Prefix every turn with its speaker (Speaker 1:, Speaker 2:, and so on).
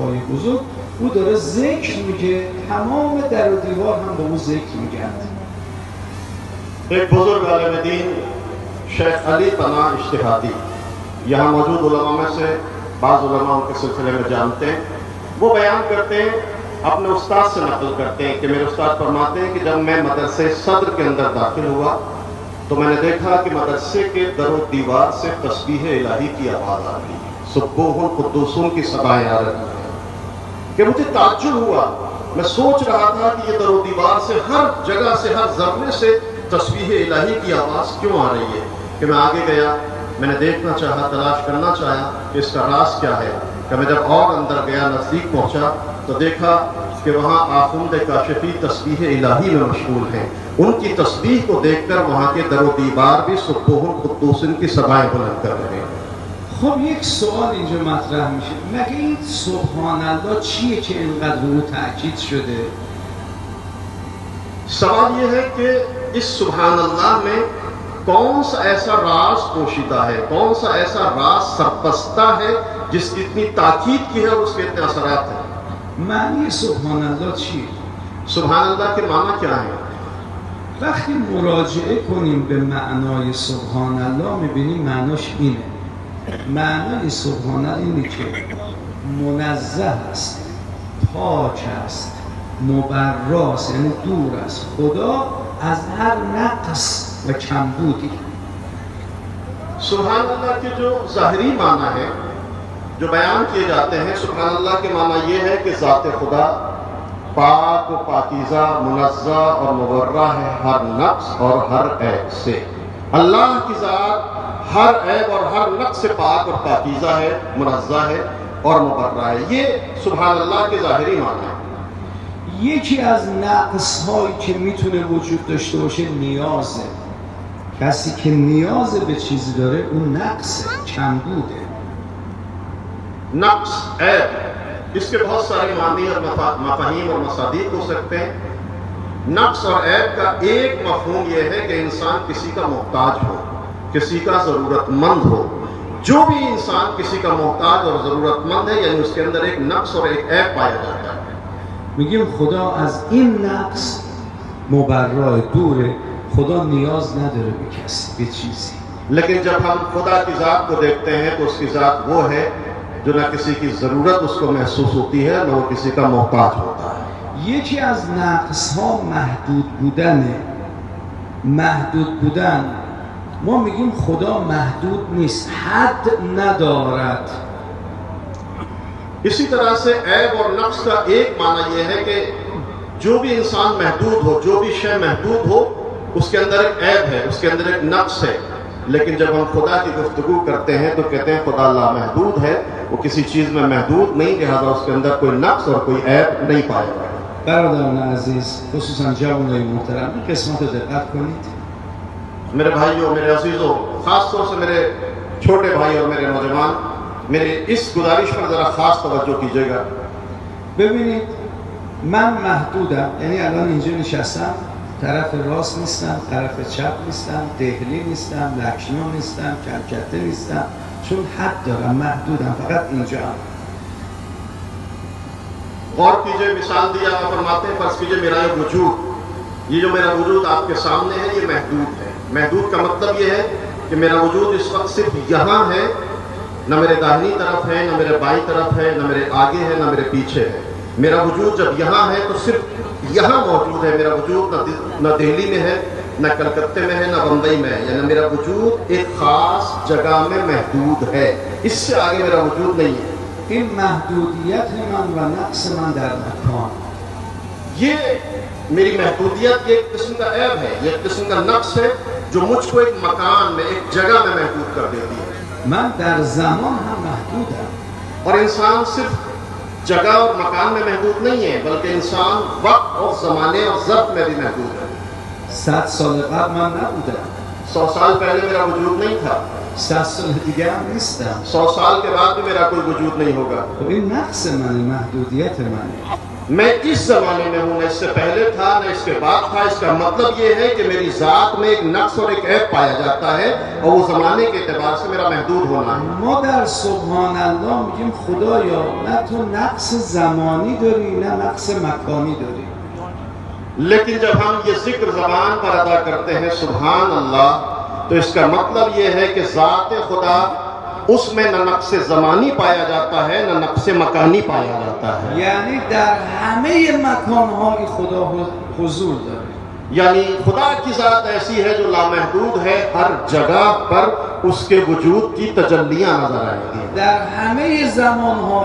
Speaker 1: عارفای بزرگ او داره ذکر میگه، تمام در و دیوار هم به اون ذکر میگن.
Speaker 2: एक बुजुर्ग आलिम दीन शेख अली पना इश्तिहादी यहाँ मौजूद उलमा में से बाज़ उलमा उनके सिलसिले में जानते हैं। वो बयान करते हैं, अपने उस्ताद से नकल करते हैं कि मेरे उस्ताद फरमाते हैं कि जब मैं मदरसे सदर के अंदर दाखिल हुआ तो मैंने देखा कि मदरसे के दरो दीवार से तस्बीह इलाही की आवाज़ आ रही है, सुब्बुहुल कुद्दूसुन की सदाएं आ रही हैं कि मुझे ताज्जुब हुआ। मैं सोच रहा था कि ये दरो दीवार से हर जगह से, हर ज़र्रे से तस्बीह इलाही की आवाज़ क्यों आ रही है। कि मैं आगे गया, मैंने देखना चाहा, तलाश करना चाहा कि इसका राज क्या है। कि मैं जब और अंदर गया, नज़दीक पहुँचा तो देखा कि वहाँ आखुंद काशिफी तस्बीह इलाही में मशगूल हैं। उनकी तस्बीह को देखकर वहाँ के दरो दीवार भी सुब्बुहुल कुद्दूसिन की सदाएं बुलंद कर रहे हैं।
Speaker 1: خب یک سوال اینجا مطرح میشه، مگه این سبحان الله چیه که اینقدر رو تاکید شده؟
Speaker 2: सवाल ये है कि इस सुभान अल्लाह में कौन सा ऐसा राज पोशीदा है, कौन सा ऐसा राज सरपस्ता है जिसकी इतनी ताकीद की है और उसके इतने असरात हैं।
Speaker 1: معنی سبحان الله چیه؟
Speaker 2: सुभान अल्लाह के माना क्या है؟
Speaker 1: وقتی مراجعه کنیم به معنای سبحان الله میبینیم معناش اینه. معنای سبحان الله اینه که منزه است، پاک است، مبراست، یعنی دور است خدا از هر نقص و کمبودی.
Speaker 2: सुभान अल्लाह के जो ज़ाहिरी माना है, जो बयान किए जाते हैं, सुभान अल्लाह के माना ये है कि ज़ात खुदा पाक व पाकीज़ा, मुनज़्ज़ा और मुबर्रा है हर नक्स और हर ऐब से। अल्लाह की ज़ात हर ऐब और हर नक्स से पाक और पाकीज़ा है, मुनज़्ज़ा है और मुबर्रा है। ये सुभान अल्लाह के ज़ाहिरी माना है।
Speaker 1: یکی از نقص هایی که میتونه وجود داشته باشه نیازه. کسی که نیاز به چیزی داره اون نقصه، کمبوده.
Speaker 2: नक्स ऐब, इसके बहुत सारे मानी और मफाहीम और मसादीक हो सकते हैं। नक्स और ऐब का एक मफहूम यह है कि इंसान किसी का मोहताज हो, किसी का ज़रूरतमंद हो। जो भी इंसान किसी का मोहताज और ज़रूरतमंद है, यानी उसके अंदर एक नक्स और एक ऐब पाया जाता है।
Speaker 1: میگیم خدا از این نقص مبرای دوره، خدا نیاز نداره به کسی، به چیزی.
Speaker 2: लेकिन जब हम खुदा की ज़ात को देखते हैं तो उसकी ज़ात वो है जो न किसी की ज़रूरत उसको महसूस होती है, न वो किसी का मोहताज होता है।
Speaker 1: یکی از نقص ها محدود بودنه. محدود بودن، ما میگیم خدا محدود نیست، حد ندارد.
Speaker 2: इसी तरह से ऐब और नक्स का एक माना यह है कि जो भी इंसान महदूद हो, जो भी शय महदूद हो, उसके अंदर एक ऐब है, उसके अंदर एक नक्स है। लेकिन जब हम खुदा की गुफ्तगू करते हैं तो कहते हैं खुदा लामहदूद है, वो किसी चीज़ में महदूद नहीं, लिहाजा उसके अंदर कोई नक्स और कोई ऐब नहीं पाएगा।
Speaker 1: برادران عزیز، خصوصا جوانای محترم، این قسمت رو دقت کنید.
Speaker 2: मेरे भाइयों, मेरे अजीज़ों, ख़ास तौर से मेरे छोटे भाई और मेरे नौजवान, मेरे इस गुजारिश पर ज़रा ख़ास तवज्जो कीजिएगा।
Speaker 1: ببینید من محدودم، یعنی الان اینجا نشستم، طرف راست نیستم، طرف چپ نیستم، دهلی نیستم، لکشنو نیستم، کلکته نیستم، چون حد دارم، محدودم، فقط اینجا هم.
Speaker 2: गौर कीजिए, मिसाल दिया आप फरमाते हैं, फर्ज कीजिए मेरा ये वजूद, ये जो मेरा वजूद आपके सामने है, ये महदूद है। महदूद का मतलब ये है कि मेरा वजूद इस वक्त सिर्फ यहाँ है, न मेरे दाहिनी तरफ है, न मेरे बाईं तरफ है, न मेरे आगे है, न मेरे पीछे है। मेरा वजूद जब यहाँ है तो सिर्फ यहाँ मौजूद है। मेरा वजूद न दिल्ली में है, न कलकत्ते में है, न बम्बई में है। यानी मेरा वजूद एक ख़ास जगह में महदूद है, इससे आगे मेरा वजूद नहीं है।
Speaker 1: این محدودیت من و نقص من در مکان،
Speaker 2: ये मेरी महदूदियत एक किस्म का ऐब है, ये एक किस्म का नक्स है जो मुझको एक मकान में, एक जगह में महदूद कर देती है।
Speaker 1: من در زمان هم محدودم.
Speaker 2: और इंसान सिर्फ जगह और मकान में महदूद नहीं है, बल्कि इंसान वक्त और ज़माने और ज़र्फ में भी महदूद है।
Speaker 1: 100 سال قبل من نبودم،
Speaker 2: 100 साल पहले मेरा वजूद नहीं था,
Speaker 1: 100 سال دیگه هم نیستم.
Speaker 2: 100 साल के बाद भी मेरा कोई वजूद नहीं होगा।
Speaker 1: خب این نقص منه، محدودیت منه.
Speaker 2: मैं इस जमाने में हूं, न इससे पहले था न इसके बाद था। इसका मतलब ये है कि मेरी जात में एक नक्स और एक ऐब पाया जाता है और वो जमाने के एतबार से मेरा महदूद होना है।
Speaker 1: ما در سبحان الله میگیم خدایا نه تو نقص زمانی داری نه نقص مکانی داری.
Speaker 2: लेकिन जब हम ये जिक्र जबान पर अदा करते हैं सुभान अल्लाह, तो इसका मतलब ये है कि ज़ात खुदा उसमें न नक्स ज़मानी पाया जाता है न नक्स मकानी पाया जाता है।
Speaker 1: یعنی در همه مکان‌های خدا حضور داره.
Speaker 2: यानी खुदा की ज़ात ऐसी है जो लामहदूद है, हर जगह पर उसके वजूद की तजल्लियां नजर आएंगी।
Speaker 1: در همه زمان‌ها